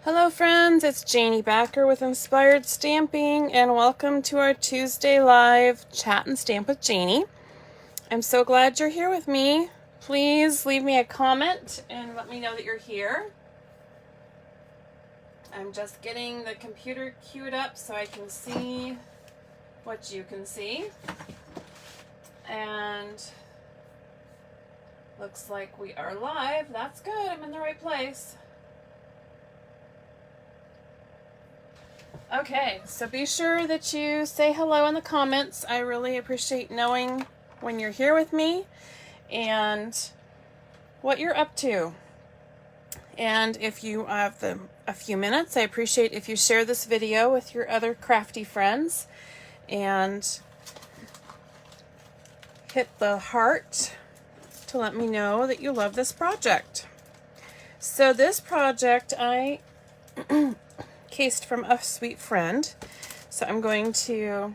Hello friends, it's Janey Backer with Inspired Stamping, and welcome to our Tuesday live Chat and Stamp with Janey. I'm so glad you're here with me. Please leave me a comment and let me know that you're here. I'm just getting the computer queued up so I can see what you can see. And looks like we are live. That's good. I'm in the right place. Okay, so be sure that you say hello in the comments. I really appreciate knowing when you're here with me and what you're up to. And if you have a few minutes, I appreciate if you share this video with your other crafty friends and hit the heart to let me know that you love this project. So this project I cased from a sweet friend. So I'm going to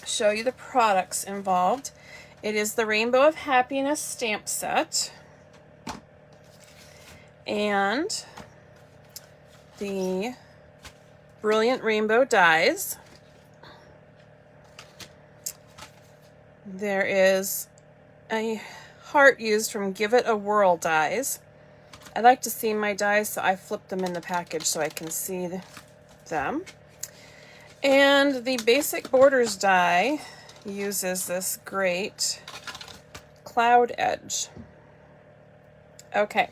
show you the products involved. It is the Rainbow of Happiness stamp set and the Brilliant Rainbow dies. There is a heart used from Give It a Whirl dies. I like to see my dies, so I flip them in the package so I can see them. And the Basic Borders die uses this great cloud edge. Okay,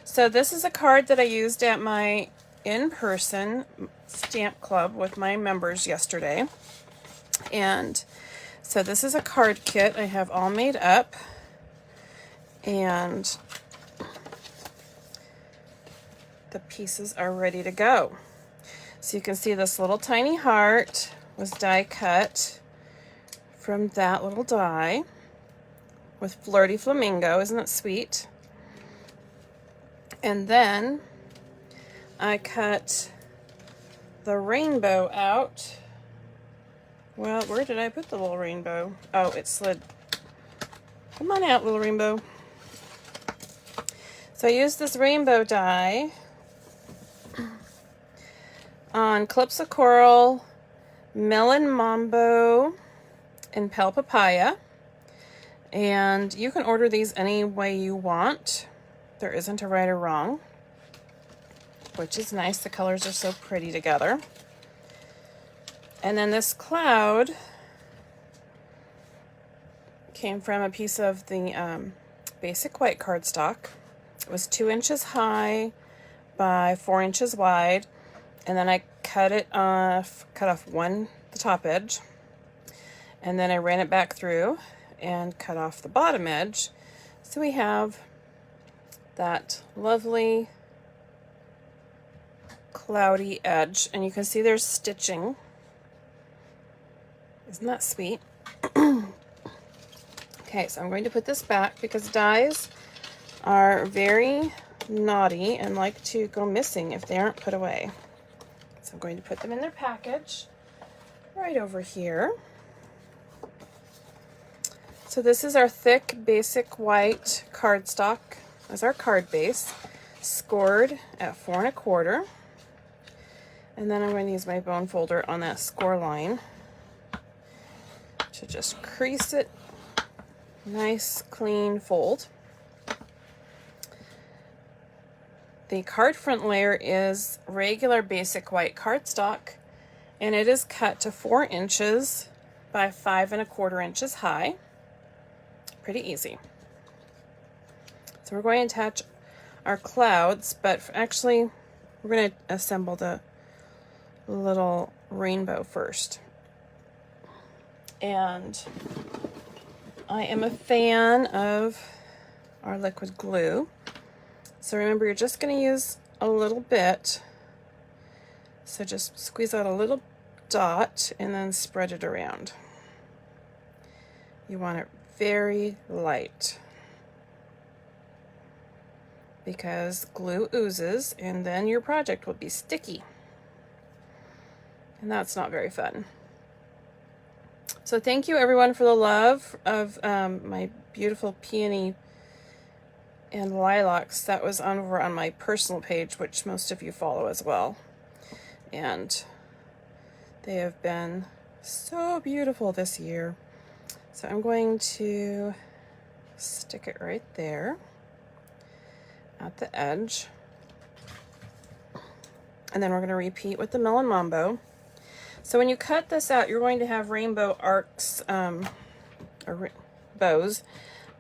so this is a card that I used at my in-person stamp club with my members yesterday. And so this is a card kit I have all made up. And the pieces are ready to go. So you can see this little tiny heart was die cut from that little die with Flirty Flamingo. Isn't it sweet? And then I cut the rainbow out. Well, where did I put the little rainbow? Oh, it slid. Come on out, little rainbow. So I used this rainbow die on Clips of Coral, Melon Mambo, and Pale Papaya. And you can order these any way you want. There isn't a right or wrong, which is nice. The colors are so pretty together. And then this cloud came from a piece of the basic white cardstock. It was 2 inches high by 4 inches wide. And then I cut off the top edge, and then I ran it back through and cut off the bottom edge. So we have that lovely cloudy edge, and you can see there's stitching. Isn't that sweet? Okay, so I'm going to put this back because dies are very naughty and like to go missing if they aren't put away. So I'm going to put them in their package right over here. So this is our thick basic white cardstock as our card base, scored at 4 1/4. And then I'm going to use my bone folder on that score line to just crease it. Nice clean fold. The card front layer is regular basic white cardstock, and it is cut to 4 inches by 5 1/4 inches high. Pretty easy. So we're going to attach our clouds, but actually we're going to assemble the little rainbow first. And I am a fan of our liquid glue. So remember, you're just going to use a little bit. So just squeeze out a little dot and then spread it around. You want it very light because glue oozes and then your project will be sticky. And that's not very fun. So thank you everyone for the love of my beautiful peony and lilacs. That was over on my personal page, which most of you follow as well. And they have been so beautiful this year. So I'm going to stick it right there at the edge. And then we're going to repeat with the Melon Mambo. So when you cut this out, you're going to have rainbow arcs, or bows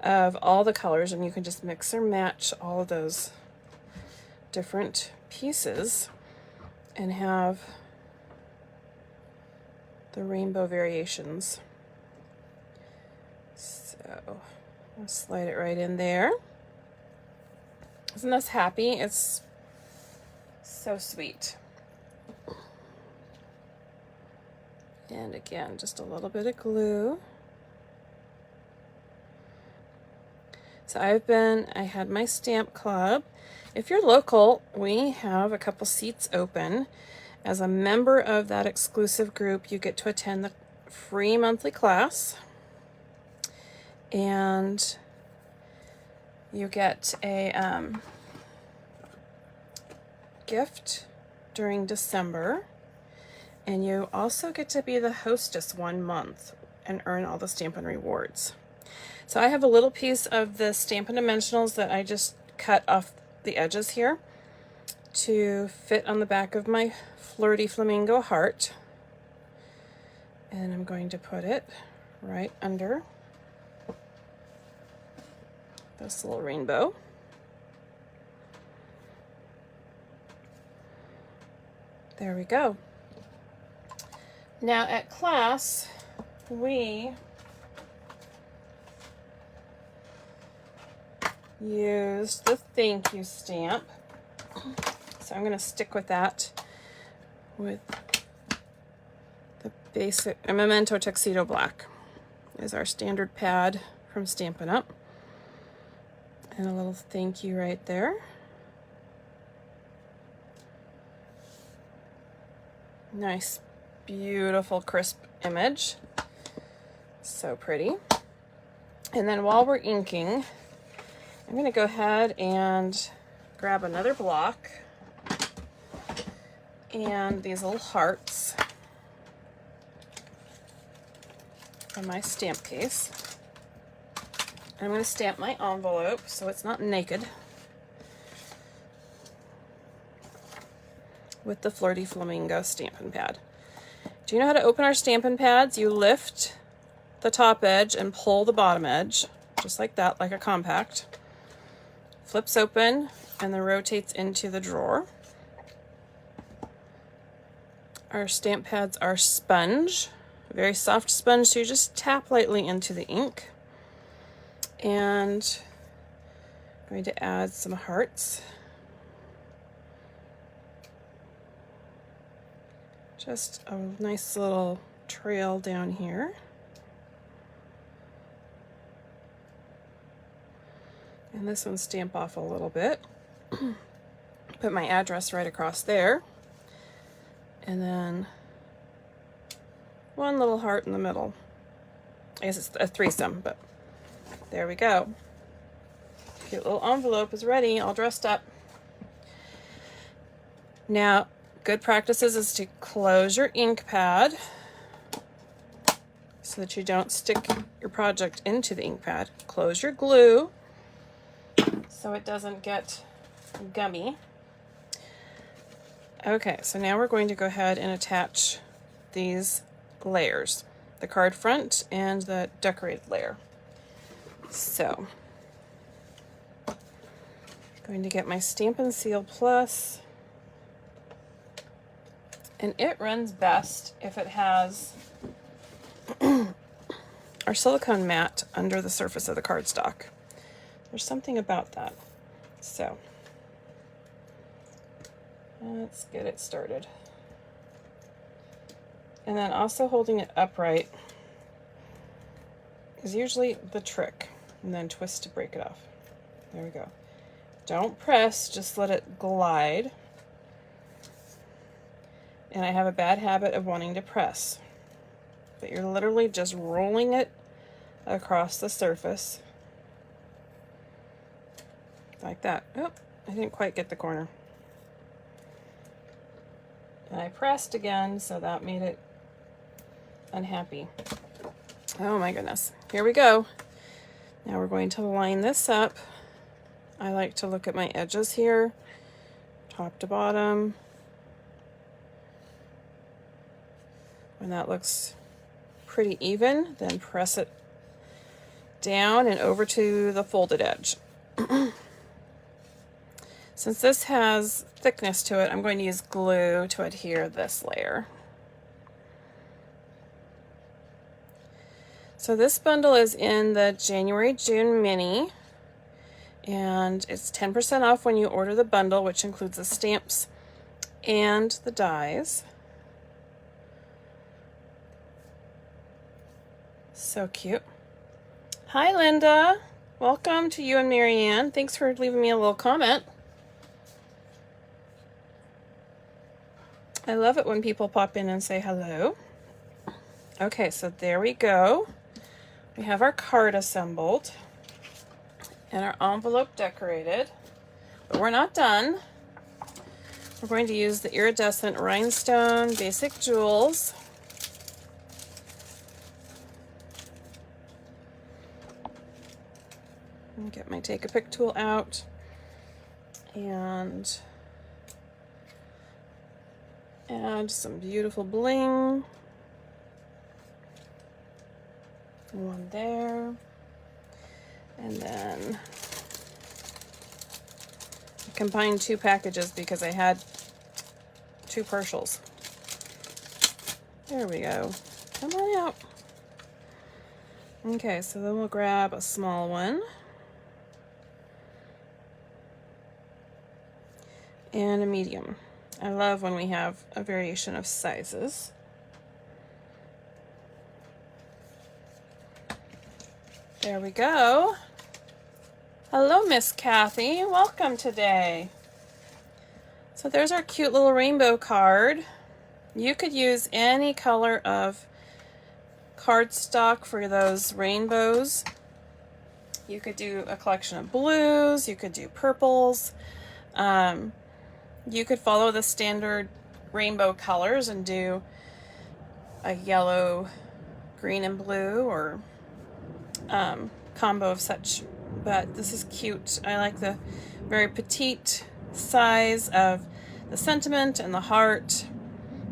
of all the colors, and you can just mix or match all of those different pieces and have the rainbow variations. So I'll slide it right in there. Isn't this happy? It's so sweet. And again, just a little bit of glue. So I had my stamp club. If you're local, we have a couple seats open. As a member of that exclusive group, you get to attend the free monthly class. And you get a gift during December. And you also get to be the hostess 1 month and earn all the Stampin' Rewards. So I have a little piece of the Stampin' Dimensionals that I just cut off the edges here to fit on the back of my Flirty Flamingo heart. And I'm going to put it right under this little rainbow. There we go. Now at class, we used the thank you stamp. So I'm going to stick with that with the basic Memento Tuxedo Black is our standard pad from Stampin' Up. And a little thank you right there. Nice, beautiful, crisp image. So pretty. And then while we're inking, I'm going to go ahead and grab another block and these little hearts from my stamp case. And I'm going to stamp my envelope so it's not naked with the Flirty Flamingo Stampin' Pad. Do you know how to open our Stampin' Pads? You lift the top edge and pull the bottom edge, just like that, like a compact. Flips open and then rotates into the drawer. Our stamp pads are sponge, a very soft sponge, so you just tap lightly into the ink. And I'm going to add some hearts. Just a nice little trail down here. And this one stamp off a little bit. Put my address right across there. And then one little heart in the middle. I guess it's a threesome, but there we go. Cute little envelope is ready, all dressed up. Now, good practices is to close your ink pad so that you don't stick your project into the ink pad. Close your glue so it doesn't get gummy. Okay, so now we're going to go ahead and attach these layers, the card front and the decorated layer. So, going to get my Stampin' Seal Plus, and it runs best if it has our silicone mat under the surface of the cardstock. There's something about that. So, let's get it started. And then also holding it upright is usually the trick. And then twist to break it off. There we go. Don't press, just let it glide. And I have a bad habit of wanting to press. But you're literally just rolling it across the surface. like that. Oh, I didn't quite get the corner. And I pressed again, so that made it unhappy. Oh my goodness. Here we go. Now we're going to line this up. I like to look at my edges here, top to bottom. When that looks pretty even, then press it down and over to the folded edge. Since this has thickness to it, I'm going to use glue to adhere this layer. So this bundle is in the January-June mini, and it's 10% off when you order the bundle, which includes the stamps and the dies. So cute. Hi, Linda. Welcome to you and Marianne. Thanks for leaving me a little comment. I love it when people pop in and say hello. Okay, so there we go. We have our card assembled and our envelope decorated, but we're not done. We're going to use the Iridescent Rhinestone Basic Jewels. Get my Take a Pic tool out and add some beautiful bling. One there. And then I combined two packages because I had two partials. There we go. Come on out. Okay, so then we'll grab a small one. And a medium. I love when we have a variation of sizes. There we go. Hello, Miss Kathy. Welcome today. So there's our cute little rainbow card. You could use any color of cardstock for those rainbows. You could do a collection of blues. You could do purples. You could follow the standard rainbow colors and do a yellow, green, and blue, or combo of such. But this is cute. I like the very petite size of the sentiment and the heart,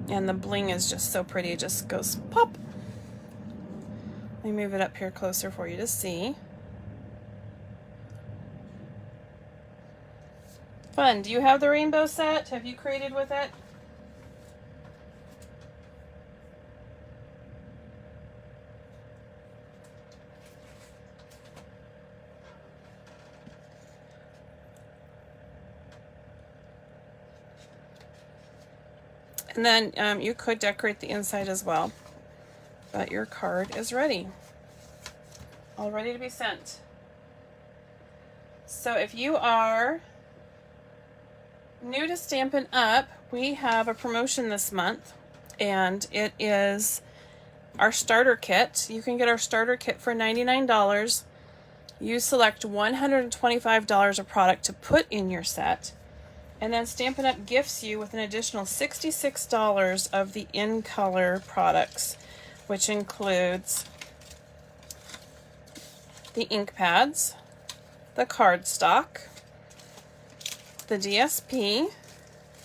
and the bling is just so pretty. It just goes pop. Let me move it up here closer for you to see. Fun. Do you have the rainbow set? Have you created with it? And then you could decorate the inside as well. But your card is ready. All ready to be sent. So if you are new to Stampin' Up, we have a promotion this month, and it is our starter kit. You can get our starter kit for $99. You select $125 of product to put in your set, and then Stampin' Up gifts you with an additional $66 of the in-color products, which includes the ink pads, the cardstock, the DSP,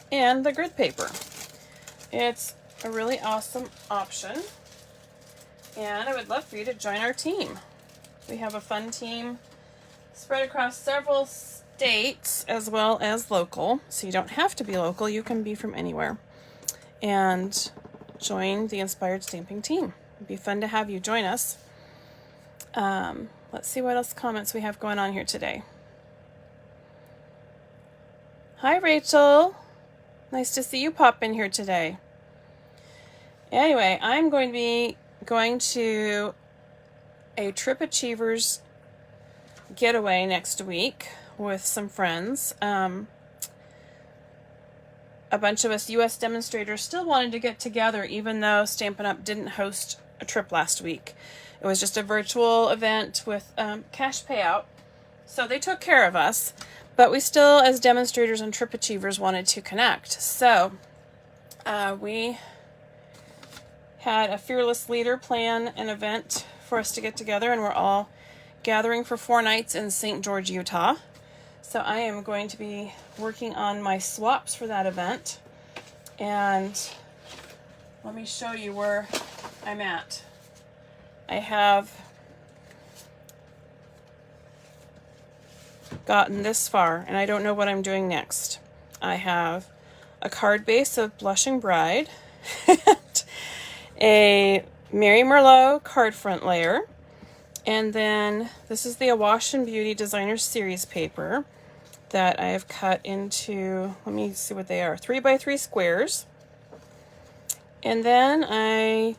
and the grid paper. It's a really awesome option, and I would love for you to join our team. We have a fun team spread across several states as well as local, so you don't have to be local, you can be from anywhere, and join the Inspired Stamping team. It'd be fun to have you join us. Let's see what else comments we have going on here today. Hi, Rachel. Nice to see you pop in here today. Anyway, I'm going to be going to a Trip Achievers getaway next week with some friends. A bunch of us U.S. demonstrators still wanted to get together, even though Stampin' Up! Didn't host a trip last week. It was just a virtual event with cash payout. So they took care of us. But we still, as demonstrators and trip achievers, wanted to connect. So we had a fearless leader plan an event for us to get together, and we're all gathering for 4 nights in St. George, Utah. So I am going to be working on my swaps for that event. And let me show you where I'm at. I have gotten this far, and I don't know what I'm doing next. I have a card base of Blushing Bride, and a Mary Merlot card front layer, and then this is the Awash and Beauty Designer Series paper that I have cut into, let me see what they are, 3x3 squares. And then I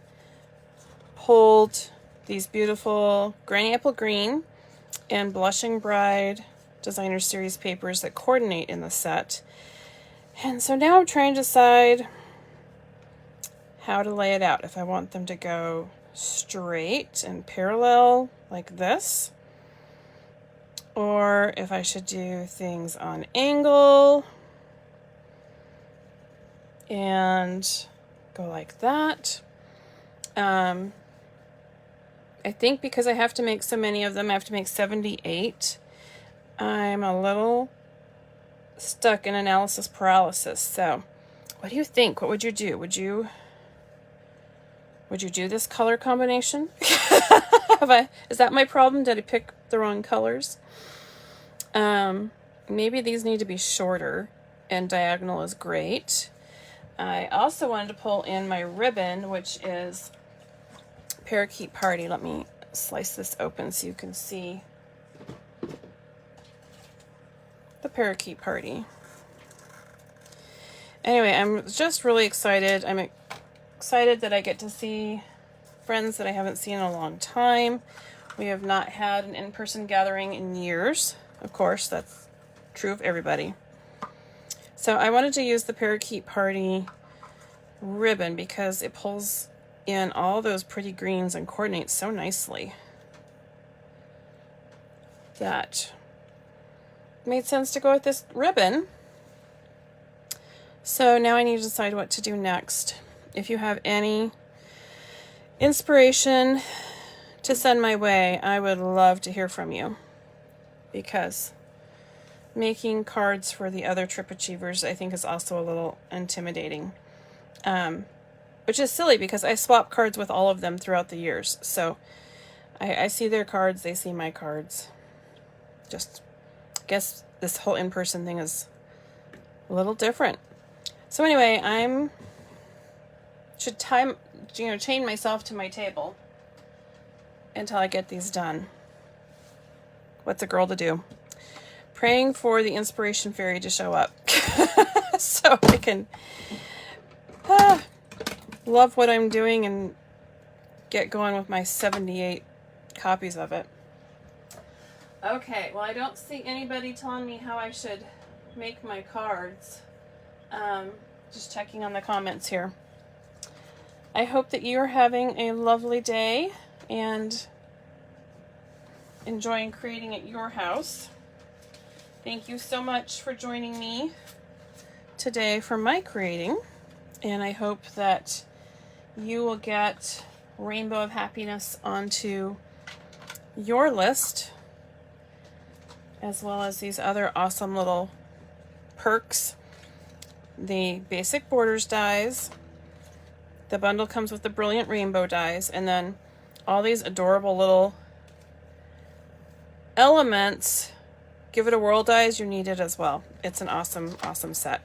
pulled these beautiful Granny Apple Green and Blushing Bride Designer Series papers that coordinate in the set. And so now I'm trying to decide how to lay it out. If I want them to go straight and parallel like this, or if I should do things on angle and go like that. I think because I have to make so many of them, I have to make 78. I'm a little stuck in analysis paralysis. So what do you think? What would you do? Would you do this color combination? Is that my problem? Did I pick the wrong colors? Maybe these need to be shorter, and diagonal is great. I also wanted to pull in my ribbon, which is Parakeet Party. Let me slice this open so you can see the Parakeet Party. Anyway, I'm just really excited. I'm excited that I get to see friends that I haven't seen in a long time. We have not had an in-person gathering in years. Of course, that's true of everybody. So I wanted to use the Parakeet Party ribbon because it pulls in all those pretty greens and coordinates so nicely. That made sense to go with this ribbon. So now I need to decide what to do next. If you have any inspiration to send my way, I would love to hear from you, because making cards for the other trip achievers I think is also a little intimidating, which is silly because I swap cards with all of them throughout the years. So I see their cards, they see my cards. Just guess this whole in-person thing is a little different. So anyway, should chain myself to my table until I get these done. What's a girl to do? Praying for the inspiration fairy to show up so I can love what I'm doing and get going with my 78 copies of it. Okay, well, I don't see anybody telling me how I should make my cards. Just checking on the comments here. I hope that you are having a lovely day and enjoying creating at your house. Thank you so much for joining me today for my creating, and I hope that you will get Rainbow of Happiness onto your list, as well as these other awesome little perks. The basic borders dies. The bundle comes with the brilliant rainbow dies, and then all these adorable little elements. Give It a Whirl dies, you need it as well. It's an awesome, awesome set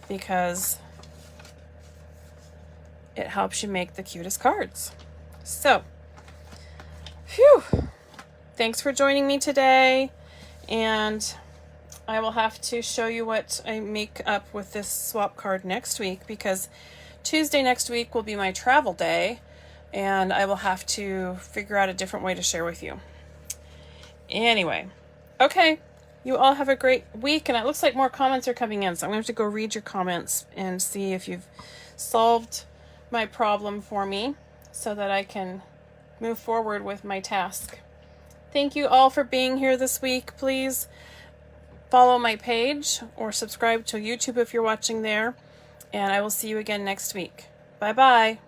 because it helps you make the cutest cards. So, phew. Thanks for joining me today, and I will have to show you what I make up with this swap card next week, because Tuesday next week will be my travel day, and I will have to figure out a different way to share with you. Anyway, okay, you all have a great week, and it looks like more comments are coming in, so I'm going to have to go read your comments and see if you've solved my problem for me so that I can move forward with my task. Thank you all for being here this week. Please follow my page or subscribe to YouTube if you're watching there. And I will see you again next week. Bye-bye.